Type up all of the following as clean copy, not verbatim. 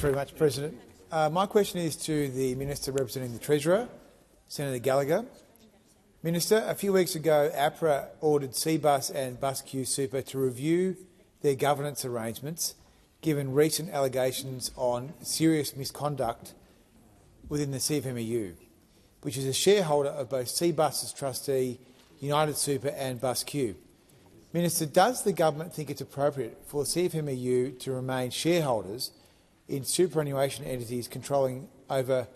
Very much, President. My question is to the Minister representing the Treasurer, Senator Gallagher. Minister, a few weeks ago, APRA ordered CBUS and BusQ Super to review their governance arrangements, given recent allegations on serious misconduct within the CFMEU, which is a shareholder of both CBUS's trustee, United Super and BusQ. Minister, does the government think it's appropriate for CFMEU to remain shareholders in superannuation entities controlling over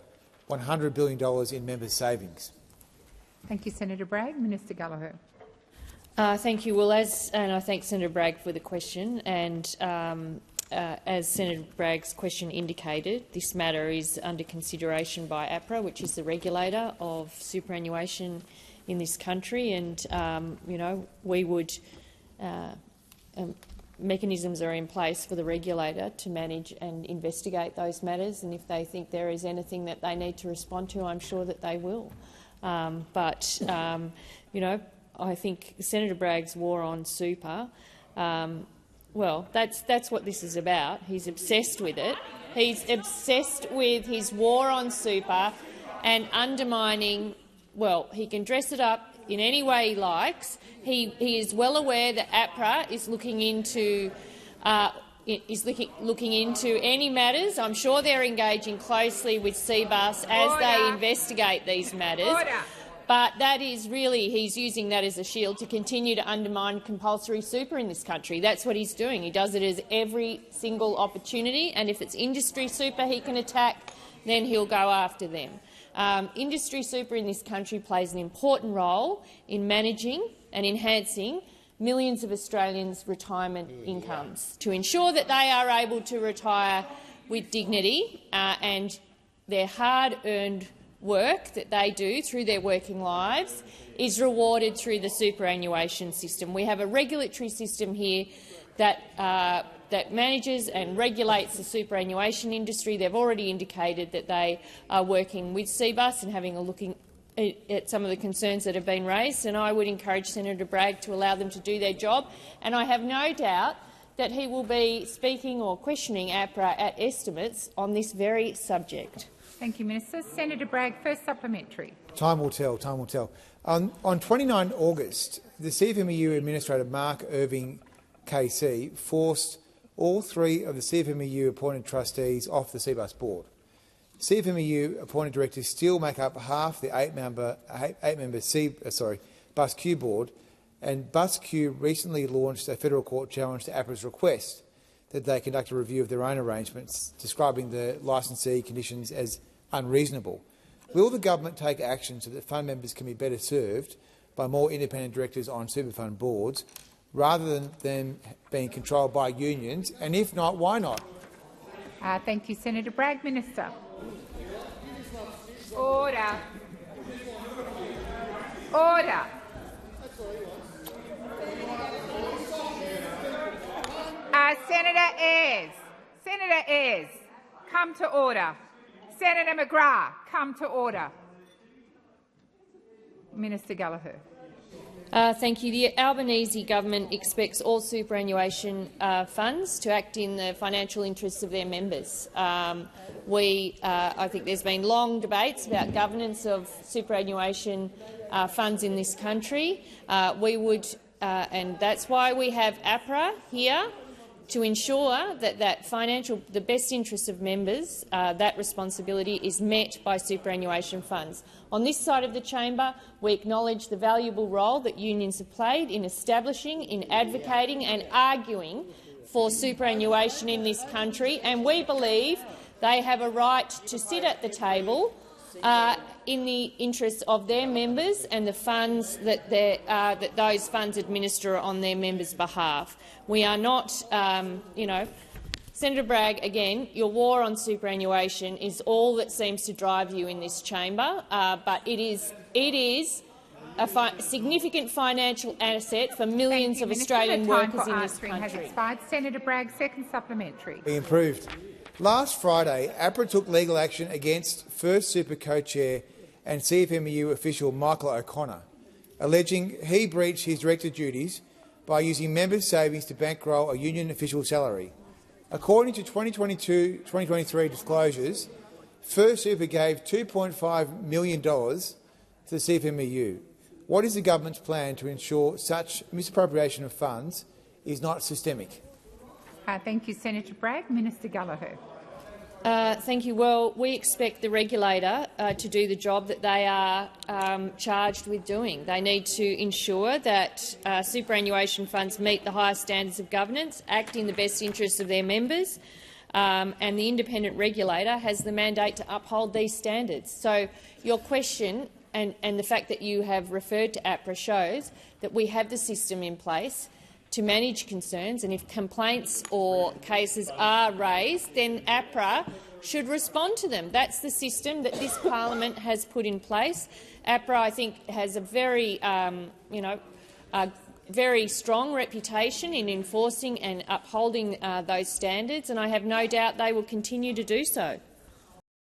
$100 billion in members' savings? Thank you, Senator Bragg. Minister Gallagher. Thank you. Well, and I thank Senator Bragg for the question. And as Senator Bragg's question indicated, this matter is under consideration by APRA, which is the regulator of superannuation in this country. And we would. Mechanisms are in place for the regulator to manage and investigate those matters, and if they think there is anything that they need to respond to, I'm sure that they will. I think Senator Bragg's war on super, well, that's what this is about. He's obsessed with it. He's obsessed with his war on super and undermining. Well, he can dress it up in any way he likes. He is well aware that APRA is looking into any matters. I'm sure they're engaging closely with CBUS as they investigate these matters. But that is really, he's using that as a shield to continue to undermine compulsory super in this country. That's what he's doing. He does it as every single opportunity, and if it's industry super he can attack, then he'll go after them. Industry super in this country plays an important role in managing and enhancing millions of Australians' retirement incomes to ensure that they are able to retire with dignity, and their hard-earned work that they do through their working lives is rewarded through the superannuation system. We have a regulatory system here that manages and regulates the superannuation industry. They've already indicated that they are working with CBUS and having a look at some of the concerns that have been raised, and I would encourage Senator Bragg to allow them to do their job. And I have no doubt that he will be speaking or questioning APRA at estimates on this very subject. Thank you, Minister. Senator Bragg, first supplementary. Time will tell. Time will tell. On 29 August, the CFMEU Administrator Mark Irving KC forced all three of the CFMEU appointed trustees off the CBUS board. CFMEU appointed directors still make up half the eight-member BusQ board, and BusQ recently launched a federal court challenge to APRA's request that they conduct a review of their own arrangements, describing the licensee conditions as unreasonable. Will the government take action so that fund members can be better served by more independent directors on super fund boards, rather than them being controlled by unions? And if not, why not? Thank you, Senator Bragg. Minister. Order. Order. Senator Ayres, come to order. Senator McGrath, come to order. Minister Gallagher. Thank you. The Albanese government expects all superannuation funds to act in the financial interests of their members. I think there's been long debates about governance of superannuation funds in this country. And that's why we have APRA here, to ensure that the best interests of members, that responsibility is met by superannuation funds. On this side of the chamber, we acknowledge the valuable role that unions have played in establishing, in advocating and arguing for superannuation in this country, and we believe they have a right to sit at the table in the interests of their members and the funds that those funds administer on their members' behalf. We are not, Senator Bragg, again, your war on superannuation is all that seems to drive you in this chamber, but it is a significant financial asset for millions of Australian workers in this country. Senator Bragg, second supplementary. Be improved. Last Friday, APRA took legal action against First Super co-chair and CFMEU official Michael O'Connor, alleging he breached his director duties by using members' savings to bankroll a union official salary. According to 2022-2023 disclosures, First Super gave $2.5 million to the CFMEU. What is the government's plan to ensure such misappropriation of funds is not systemic? Thank you, Senator Bragg. Minister Gallagher. Thank you. Well, we expect the regulator to do the job that they are charged with doing. They need to ensure that superannuation funds meet the highest standards of governance, act in the best interests of their members, and the independent regulator has the mandate to uphold these standards. So your question and the fact that you have referred to APRA shows that we have the system in place to manage concerns, and if complaints or cases are raised, then APRA should respond to them. That's the system that this parliament has put in place. APRA, I think, has a very, very strong reputation in enforcing and upholding those standards, and I have no doubt they will continue to do so.